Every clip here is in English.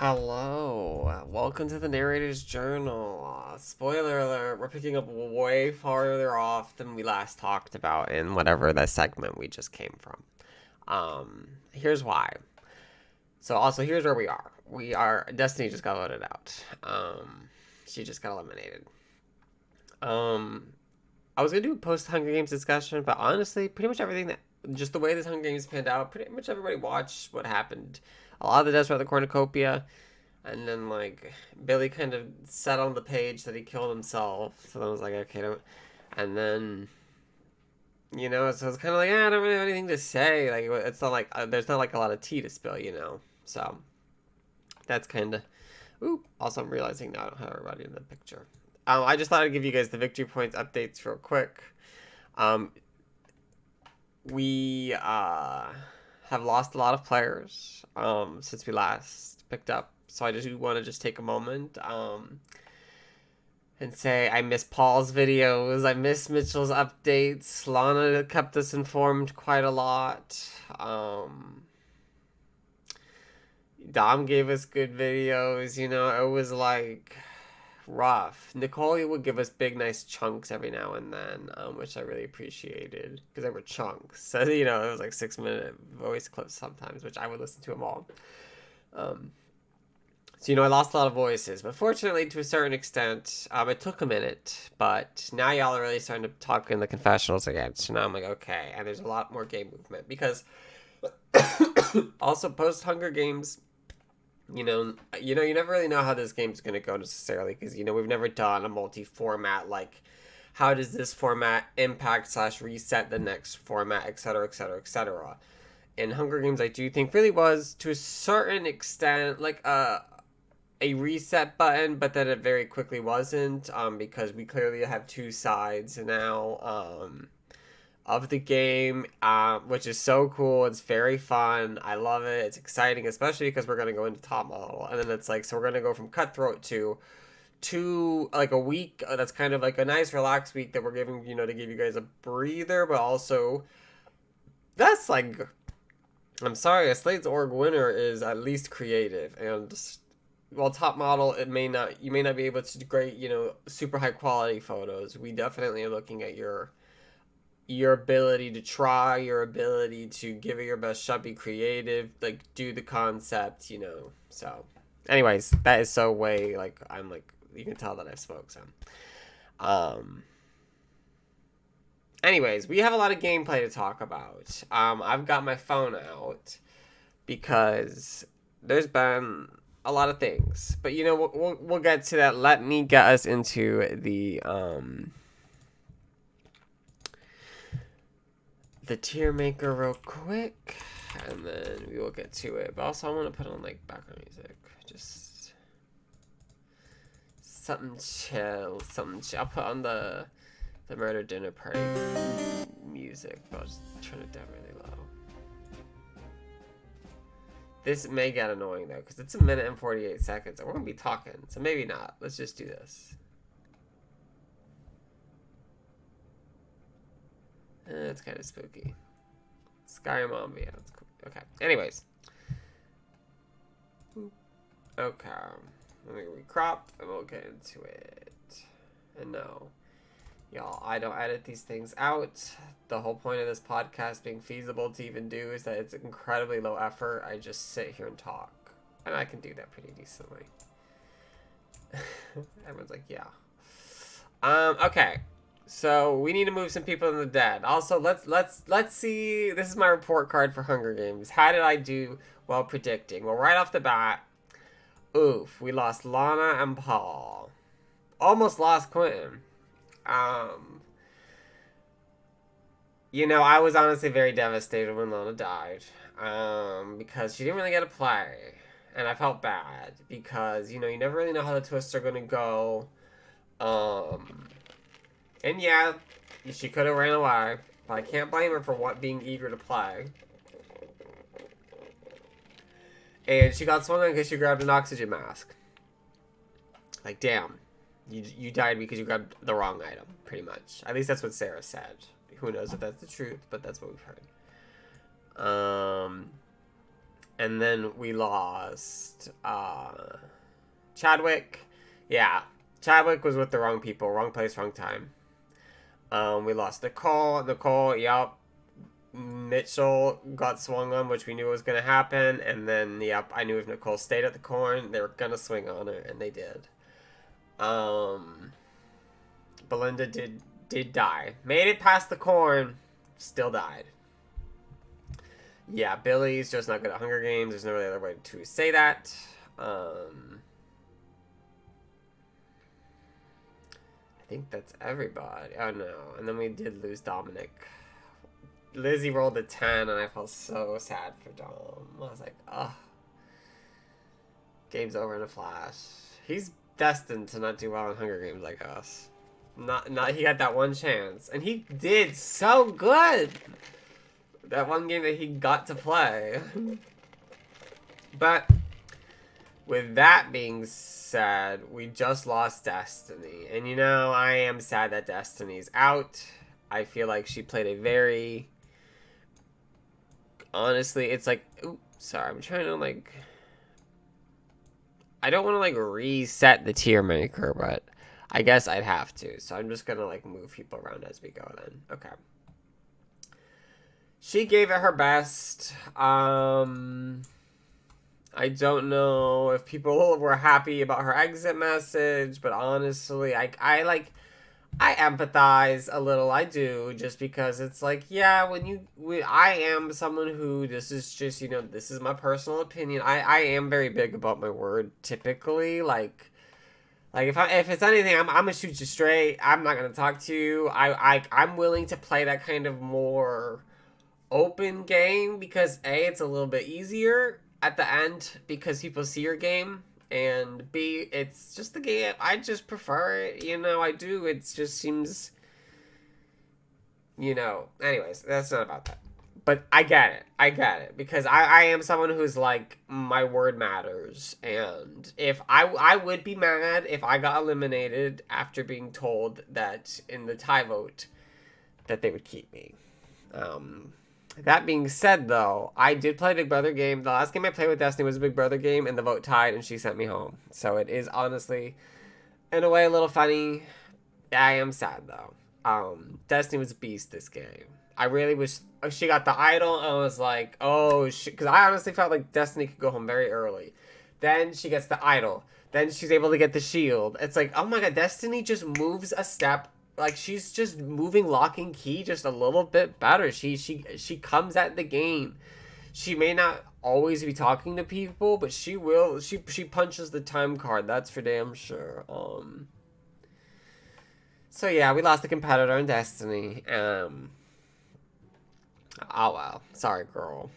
Hello, welcome to the Narrator's Journal. Spoiler alert, we're picking up way farther off than we last talked about in whatever the segment we just came from. Here's why. So also here's where we are. Destiny just got voted out. She just got eliminated. I was gonna do a post Hunger Games discussion, but honestly, pretty much everything that just the way this Hunger Games panned out, pretty much everybody watched what happened. A lot of the deaths were at the cornucopia, and then like Billy kind of said on the page that he killed himself. So I was like, okay, don't. And then so it's kind of like, I don't really have anything to say. Like it's not like there's not like a lot of tea to spill. So that's kind of. Ooh. Also, I'm realizing now I don't have everybody in the picture. I just thought I'd give you guys the victory points updates real quick. We have lost a lot of players since we last picked up. So I just want to just take a moment and say I miss Paul's videos. I miss Mitchell's updates. Lana kept us informed quite a lot. Dom gave us good videos. It was like rough. Nicole would give us big, nice chunks every now and then, which I really appreciated because they were chunks. So it was like 6-minute voice clips sometimes, which I would listen to them all. So I lost a lot of voices, but fortunately, to a certain extent, it took a minute. But now y'all are really starting to talk in the confessionals again. So now I'm like, okay, and there's a lot more game movement because also post Hunger Games. You never really know how this game's going to go necessarily because, we've never done a multi-format, like, how does this format impact / reset the next format, etc., etc., etc. And Hunger Games, I do think, really was, to a certain extent, like, a reset button, but then it very quickly wasn't, because we clearly have two sides now, of the game, which is so cool. It's very fun. I love it. It's exciting, especially because we're going to go into top model. And then it's like, so we're going to go from cutthroat to like a week. That's kind of like a nice relaxed week that we're giving, to give you guys a breather, but also that's like, I'm sorry, a Slade's Org winner is at least creative. And while top model, you may not be able to do great, super high quality photos. We definitely are looking at your ability to try, your ability to give it your best shot, be creative, like do the concept, So, anyways, that is so way like I'm like you can tell that I've spoke some. Anyways, we have a lot of gameplay to talk about. I've got my phone out because there's been a lot of things, but we'll get to that. Let me get us into the tier maker real quick, and then we will get to it. But also, I want to put on like background music, just something chill. I'll put on the murder dinner party music, but I'll just turn it down really low. This may get annoying though, because it's 1 minute and 48 seconds, and we're gonna be talking, so maybe not. Let's just do this. It's kind of spooky. Skyrim ambiance. Cool. Okay. Anyways. Okay. Let me recrop and we'll get into it. And no. Y'all, I don't edit these things out. The whole point of this podcast being feasible to even do is that it's incredibly low effort. I just sit here and talk. And I can do that pretty decently. Everyone's like, yeah. Okay. So we need to move some people in the dead. Also, let's see. This is my report card for Hunger Games. How did I do while predicting? Well, right off the bat, oof, we lost Lana and Paul. Almost lost Quentin. I was honestly very devastated when Lana died. Because she didn't really get to play, and I felt bad because you never really know how the twists are gonna go. And yeah, she could have ran away, but I can't blame her for being eager to play. And she got swung on because she grabbed an oxygen mask. Like, damn. You died because you grabbed the wrong item, pretty much. At least that's what Sarah said. Who knows if that's the truth, but that's what we've heard. And then we lost Chadwick. Yeah, Chadwick was with the wrong people. Wrong place, wrong time. We lost Nicole. Nicole, yep. Mitchell got swung on, which we knew was going to happen. And then, yep, I knew if Nicole stayed at the corn, they were going to swing on her. And they did. Belinda did die. Made it past the corn. Still died. Yeah, Billy's just not good at Hunger Games. There's no really other way to say that. I think that's everybody. Oh, no. And then we did lose Dominic. Lizzie rolled a 10, and I felt so sad for Dom. I was like, ugh. Game's over in a flash. He's destined to not do well in Hunger Games like us. Not he got that one chance. And he did so good! That one game that he got to play. But with that being said, we just lost Destiny. And you know, I am sad that Destiny's out. I feel like she played a very... Honestly, it's like... Oops, sorry, I'm trying to like... I don't want to like reset the tier maker, but I guess I'd have to. So I'm just going to like move people around as we go then. Okay. She gave it her best. I don't know if people were happy about her exit message, but honestly, I empathize a little. I do, just because it's like, yeah, I am someone who, this is just, you know, this is my personal opinion. I am very big about my word, typically. Like if it's anything, I'm gonna shoot you straight. I'm not gonna talk to you. I'm willing to play that kind of more open game because A, it's a little bit easier at the end because people see your game, and B, it's just the game. I just prefer it, you know. I do. It just seems, you know. Anyways, that's not about that. But I get it because I am someone who's like, my word matters, and if I would be mad if I got eliminated after being told that in the tie vote that they would keep me. That being said, though, I did play a Big Brother game. The last game I played with Destiny was a Big Brother game, and the vote tied, and she sent me home. So it is honestly, in a way, a little funny. I am sad, though. Destiny was a beast this game. I really wish she got the idol. I was like, oh, because I honestly felt like Destiny could go home very early. Then she gets the idol. Then she's able to get the shield. It's like, oh my god, Destiny just moves a step. Like, she's just moving lock and key just a little bit better. She comes at the game. She may not always be talking to people, but she will. She punches the time card. That's for damn sure. So yeah, we lost a competitor in Destiny. Oh well. Sorry, girl.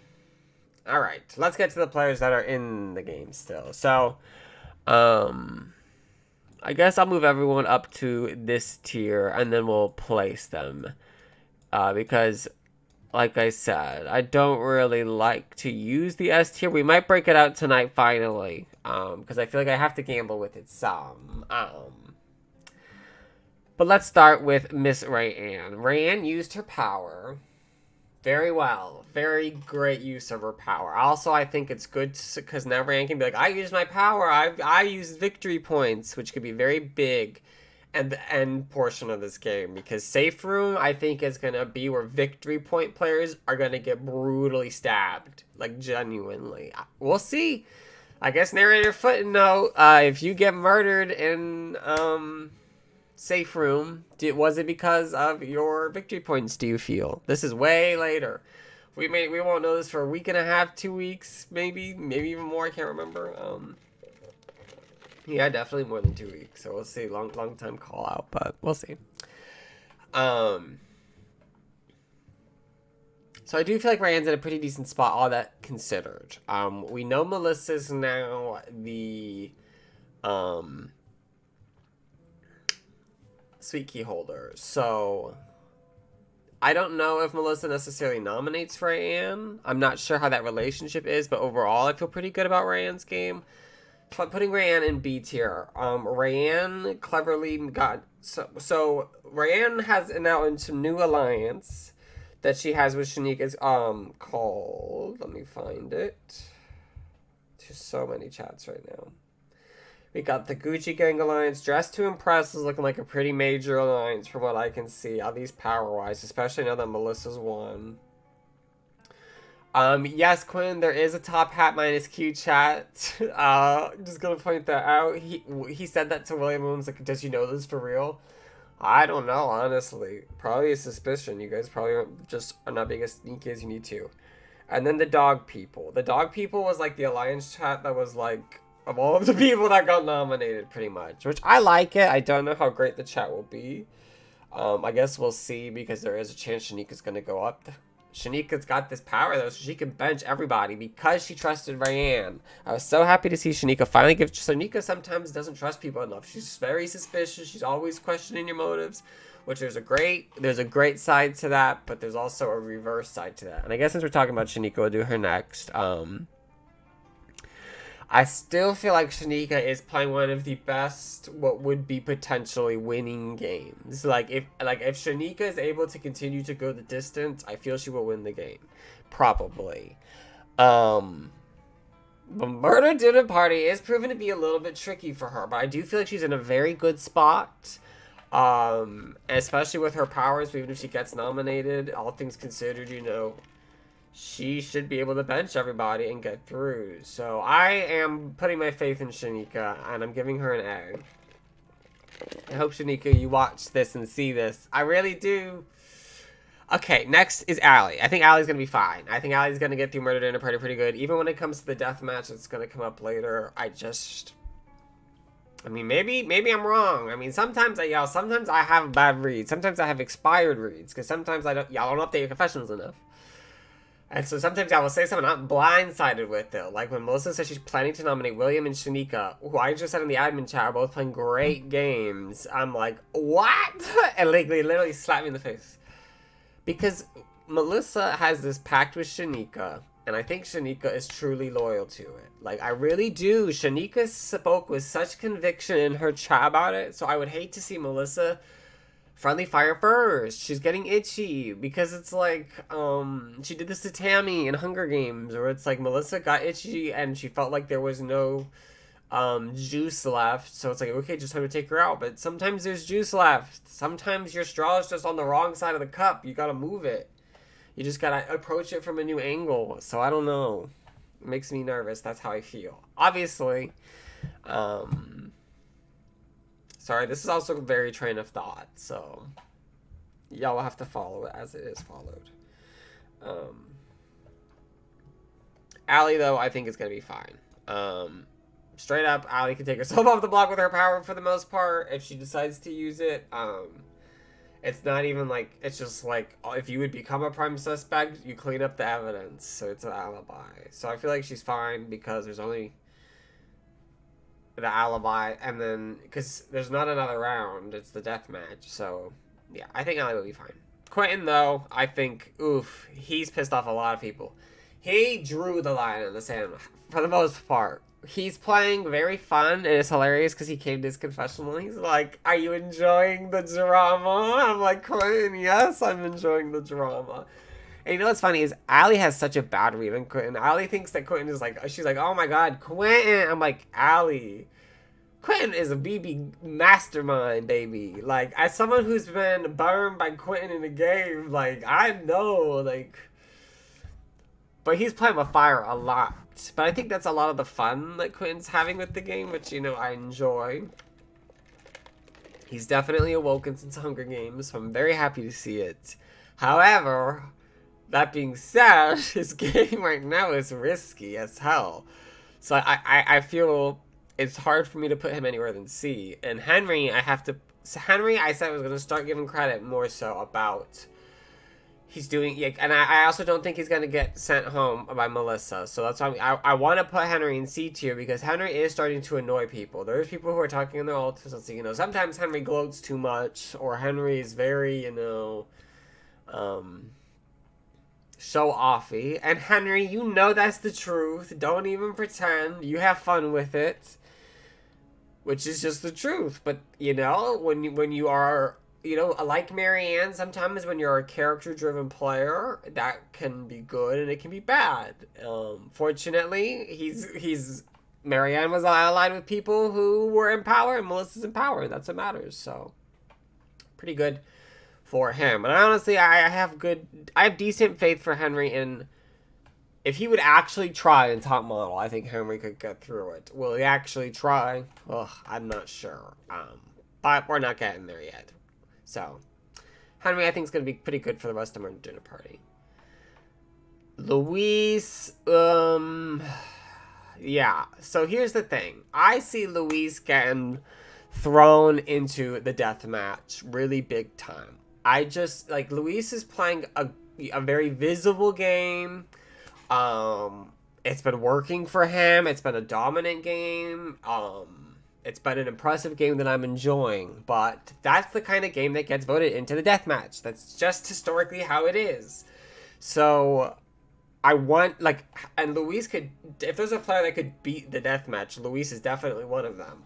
All right, let's get to the players that are in the game still. So, I guess I'll move everyone up to this tier, and then we'll place them. Because, like I said, I don't really like to use the S tier. We might break it out tonight, finally. Because I feel like I have to gamble with it some. But let's start with Miss Rayanne. Rayanne used her power very well. Very great use of her power. Also, I think it's good because now Rayanne can be like, I used my power. I used victory points, which could be very big at the end portion of this game. Because Safe Room, I think, is going to be where victory point players are going to get brutally stabbed. Like, genuinely. We'll see. I guess Narrator footnote, if you get murdered in Safe Room, was it because of your victory points, do you feel? This is way later. We won't know this for a week and a half, 2 weeks, maybe even more, I can't remember. Yeah, definitely more than 2 weeks, so we'll see. Long time call out, but we'll see. So I do feel like Rayanne's in a pretty decent spot, all that considered. We know Melissa's now the Sweet Key holder, so I don't know if Melissa necessarily nominates Rayanne. I'm not sure how that relationship is, but overall I feel pretty good about Rayanne's game. But putting Rayanne in B tier, Rayanne cleverly got so Rayanne has now in some new alliance that she has with Shanique is called, let me find it. to so many chats right now. We got the Gucci Gang Alliance. Dressed to Impress is looking like a pretty major alliance from what I can see, at least power-wise, especially now that Melissa's won. Yes, Quinn, there is a top hat minus Q chat. Just gonna point that out. He said that to William Williams, like, does you know this for real? I don't know, honestly. Probably a suspicion. You guys probably just are not being as sneaky as you need to. And then the Dog People. The Dog People was like the alliance chat that was like of all of the people that got nominated, pretty much. Which I like it. I don't know how great the chat will be. I guess we'll see, because there is a chance Shanika's gonna go up. Shanika's got this power, though, so she can bench everybody because she trusted Ryan. I was so happy to see Shanika finally give... Shanika sometimes doesn't trust people enough. She's very suspicious. She's always questioning your motives, which there's a great side to that, but there's also a reverse side to that. And I guess since we're talking about Shanika, we'll do her next. I still feel like Shanika is playing one of the best, what would be potentially winning games. Like if Shanika is able to continue to go the distance, I feel she will win the game. Probably. The Murder Dinner Party is proven to be a little bit tricky for her, but I do feel like she's in a very good spot. Especially with her powers, even if she gets nominated, all things considered, you know, she should be able to bench everybody and get through. So I am putting my faith in Shanika, and I'm giving her an A. I hope, Shanika, you watch this and see this. I really do. Okay, next is Allie. I think Allie's going to be fine. I think Allie's going to get through Murder Dinner Party pretty good. Even when it comes to the death match, it's going to come up later. I mean, maybe I'm wrong. I mean, sometimes I have bad reads. Sometimes I have expired reads, because sometimes y'all don't update your confessionals enough. And so sometimes I will say something I'm blindsided with it. Like when Melissa says she's planning to nominate William and Shanika, who I just said in the admin chat are both playing great games. I'm like, what? And like, they literally slapped me in the face. Because Melissa has this pact with Shanika, and I think Shanika is truly loyal to it. Like, I really do. Shanika spoke with such conviction in her chat about it, so I would hate to see Melissa friendly fire first. She's getting itchy, because it's like, she did this to Tammy in Hunger Games, where it's like Melissa got itchy and she felt like there was no juice left, so it's like, okay, just time to take her out. But sometimes there's juice left. Sometimes your straw is just on the wrong side of the cup. You gotta move it. You just gotta approach it from a new angle. So I don't know. It makes me nervous. That's how I feel. Obviously, sorry, this is also a very train of thought, so y'all will have to follow it as it is followed. Allie, though, I think is going to be fine. Straight up, Allie can take herself off the block with her power for the most part if she decides to use it. It's not even like, it's just like, if you would become a prime suspect, you clean up the evidence, so it's an alibi. So I feel like she's fine, because there's only the alibi, and then because there's not another round, it's the death match. So yeah, I think Allie will be fine. Quentin, though, I think, oof, he's pissed off a lot of people. He drew the line in the sand for the most part. He's playing very fun, and it's hilarious because he came to his confessional and he's like, are you enjoying the drama? I'm like, Quentin, yes, I'm enjoying the drama. And you know what's funny is Allie has such a bad read on Quentin. Allie thinks that Quentin is like, she's like, oh my god, Quentin. I'm like, Allie, Quentin is a BB mastermind, baby. Like, as someone who's been burned by Quentin in the game, like, I know, like, but he's playing with fire a lot. But I think that's a lot of the fun that Quentin's having with the game, which, you know, I enjoy. He's definitely awoken since Hunger Games, so I'm very happy to see it. However, that being said, his game right now is risky as hell. So I feel it's hard for me to put him anywhere than C. And Henry, I said I was going to start giving credit more so about he's doing, and I also don't think he's going to get sent home by Melissa. So that's why I want to put Henry in C tier, because Henry is starting to annoy people. There's people who are talking in their alts, so, you know, sometimes Henry gloats too much, or Henry is very, you know, show-offy. And Henry, you know that's the truth. Don't even pretend. You have fun with it, which is just the truth. But, you know, when you are like Marianne, sometimes when you're a character-driven player, that can be good and it can be bad. Fortunately, he's Marianne was allied with people who were in power, and Melissa's in power. That's what matters. So, pretty good for him. And honestly, I have decent faith for Henry in if he would actually try in top model. I think Henry could get through it. Will he actually try? Ugh, I'm not sure. But we're not getting there yet. So, Henry, I think, is going to be pretty good for the rest of our dinner party. Louise, yeah. So here's the thing. I see Louise getting thrown into the death match really big time. I just, like, Louise is playing a very visible game. It's been working for him. It's been a dominant game. It's been an impressive game that I'm enjoying, but that's the kind of game that gets voted into the deathmatch. That's just historically how it is. So, I want, like, and Luis could, if there's a player that could beat the deathmatch, Luis is definitely one of them.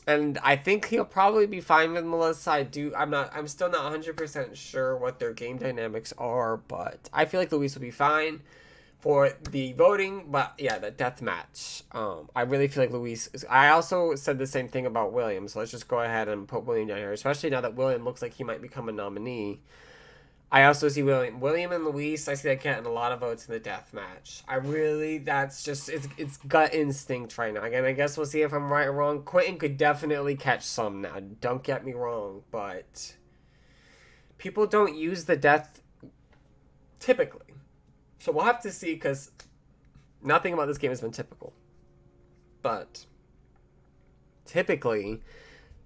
And I think he'll probably be fine with Melissa. I'm still not 100% sure what their game dynamics are, but I feel like Luis will be fine for the voting. But yeah, the death match. I really feel like Luis I also said the same thing about William, so let's just go ahead and put William down here, especially now that William looks like he might become a nominee. I also see William and Luis. I see that getting a lot of votes in the death match. That's just, it's gut instinct right now. Again, I guess we'll see if I'm right or wrong. Quentin could definitely catch some now. Don't get me wrong, but people don't use the death typically. So we'll have to see, because nothing about this game has been typical. But typically,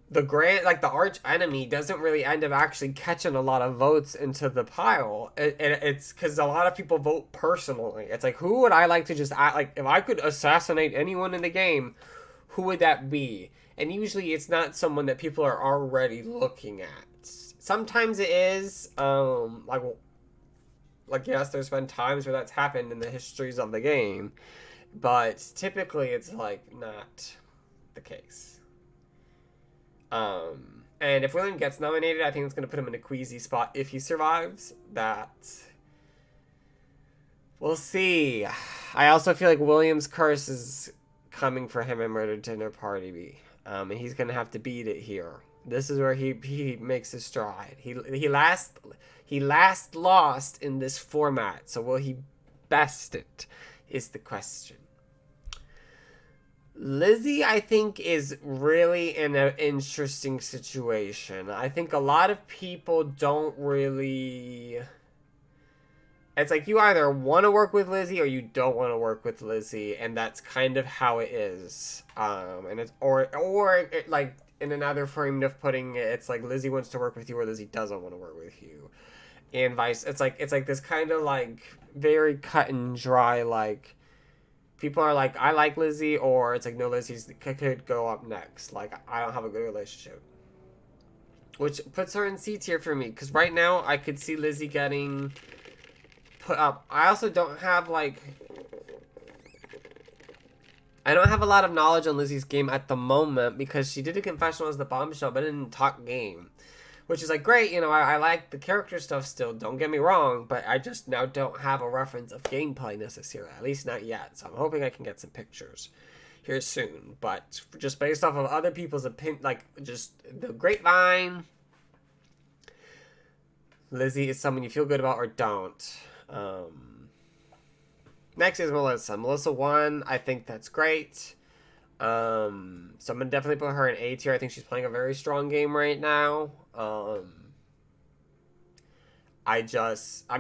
the arch enemy doesn't really end up actually catching a lot of votes into the pile. It's because a lot of people vote personally. It's like, who would I like to just like, if I could assassinate anyone in the game, who would that be? And usually it's not someone that people are already looking at. Sometimes it is, like yes, there's been times where that's happened in the histories of the game, but typically it's like not the case. And if William gets nominated, I think it's going to put him in a queasy spot if he survives. That we'll see. I also feel like William's curse is coming for him in Murder Dinner Party. And he's going to have to beat it here. This is where he makes his stride. He last lost in this format. So will he best it is the question. Lizzie, I think, is really in an interesting situation. I think a lot of people don't really... It's like you either want to work with Lizzie or you don't want to work with Lizzie, and that's kind of how it is. And it's like in another frame of putting it, it's like Lizzie wants to work with you or Lizzie doesn't want to work with you, and vice. It's like this kind of like very cut and dry, like. People are like, I like Lizzie, or it's like, no, Lizzie could go up next. Like, I don't have a good relationship. Which puts her in C tier for me, because right now, I could see Lizzie getting put up. I also don't have, like... I don't have a lot of knowledge on Lizzie's game at the moment, because she did a confessional as the bombshell, but didn't talk game. Which is like, great, I like the character stuff still, don't get me wrong, but I just now don't have a reference of gameplay necessarily, at least not yet, so I'm hoping I can get some pictures here soon, but just based off of other people's opinion, like, just the grapevine, Lizzie is someone you feel good about or don't. Next is Melissa. Melissa won, I think that's great. So I'm gonna definitely put her in A tier. I think she's playing a very strong game right now.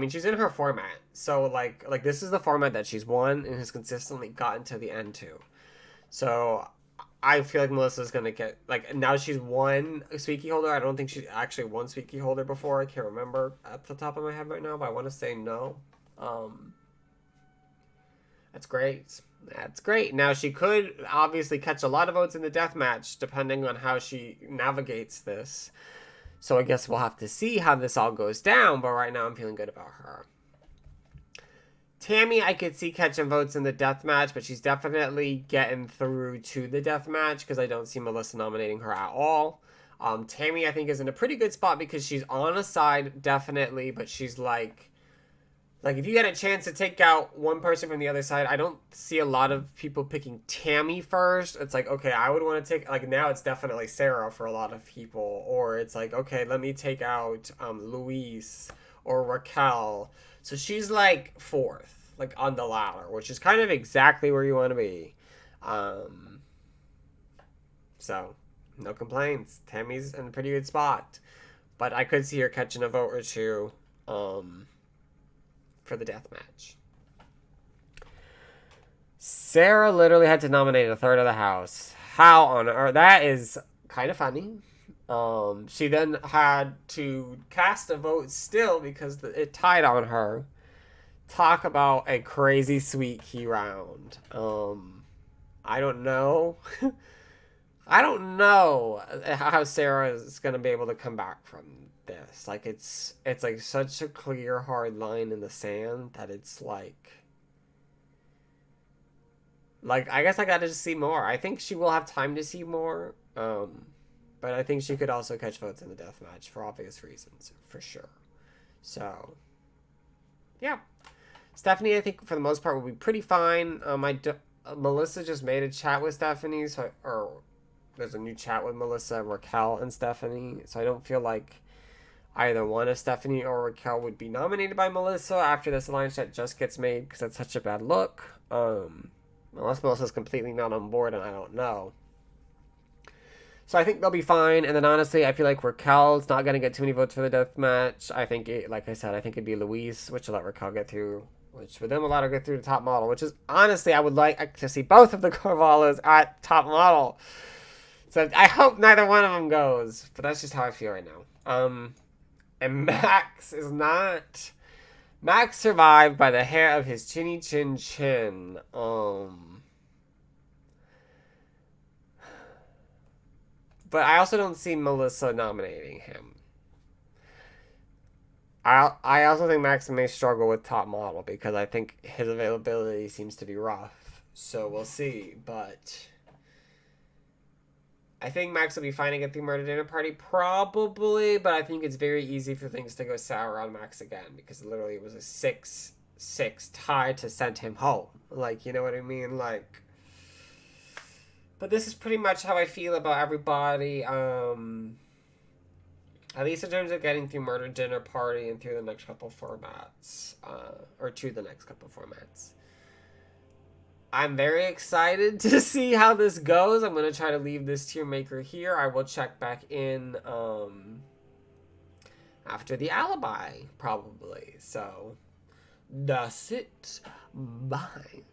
She's in her format. So like this is the format that she's won and has consistently gotten to the end to. So I feel like Melissa's gonna get, like, now she's won a Squeaky Holder. I don't think she's actually won Squeaky Holder before. I can't remember at the top of my head right now, but I want to say no. That's great. That's great. Now, she could obviously catch a lot of votes in the deathmatch, depending on how she navigates this. So I guess we'll have to see how this all goes down, but right now I'm feeling good about her. Tammy, I could see catching votes in the death match, but she's definitely getting through to the death match because I don't see Melissa nominating her at all. Tammy, I think, is in a pretty good spot because she's on a side, definitely, but she's like, if you had a chance to take out one person from the other side, I don't see a lot of people picking Tammy first. It's like, okay, I would want to take, like, now it's definitely Sarah for a lot of people. Or it's like, okay, let me take out Luis or Raquel. So she's, like, fourth, like, on the ladder, which is kind of exactly where you want to be. So, no complaints. Tammy's in a pretty good spot. But I could see her catching a vote or two. For the death match. Sarah literally had to nominate a third of the house. How on earth? That is kind of funny. She then had to cast a vote still because it tied on her. Talk about a crazy sweet key round. I don't know. I don't know how Sarah is going to be able to come back from this. Like, it's like such a clear, hard line in the sand that it's like I guess I gotta just see more. I think she will have time to see more. But I think she could also catch votes in the death match for obvious reasons, for sure. So, yeah. Stephanie, I think for the most part will be pretty fine. Melissa just made a chat with Stephanie, or there's a new chat with Melissa, Raquel, and Stephanie. So I don't feel like either one of Stephanie or Raquel would be nominated by Melissa after this alliance chat just gets made because that's such a bad look. Unless Melissa's completely not on board and I don't know. So I think they'll be fine. And then honestly, I feel like Raquel's not going to get too many votes for the death match. I think, like I said, I think it'd be Luis, which will let Raquel get through, which would then allow her to get through the top model, which is honestly, I would like to see both of the Carvalhos at top model. So I hope neither one of them goes, but that's just how I feel right now. And Max is not. Max survived by the hair of his chinny chin chin. But I also don't see Melissa nominating him. I also think Max may struggle with top model because I think his availability seems to be rough. So we'll see. But I think Max will be fine to get through Murder Dinner Party, probably, but I think it's very easy for things to go sour on Max again, because literally it was a 6-6 tie to send him home. Like, you know what I mean? Like, but this is pretty much how I feel about everybody, at least in terms of getting through Murder Dinner Party and through the next couple formats, or to the next couple formats. I'm very excited to see how this goes. I'm going to try to leave this tier maker here. I will check back in after the alibi, probably. So, that's it. Bye.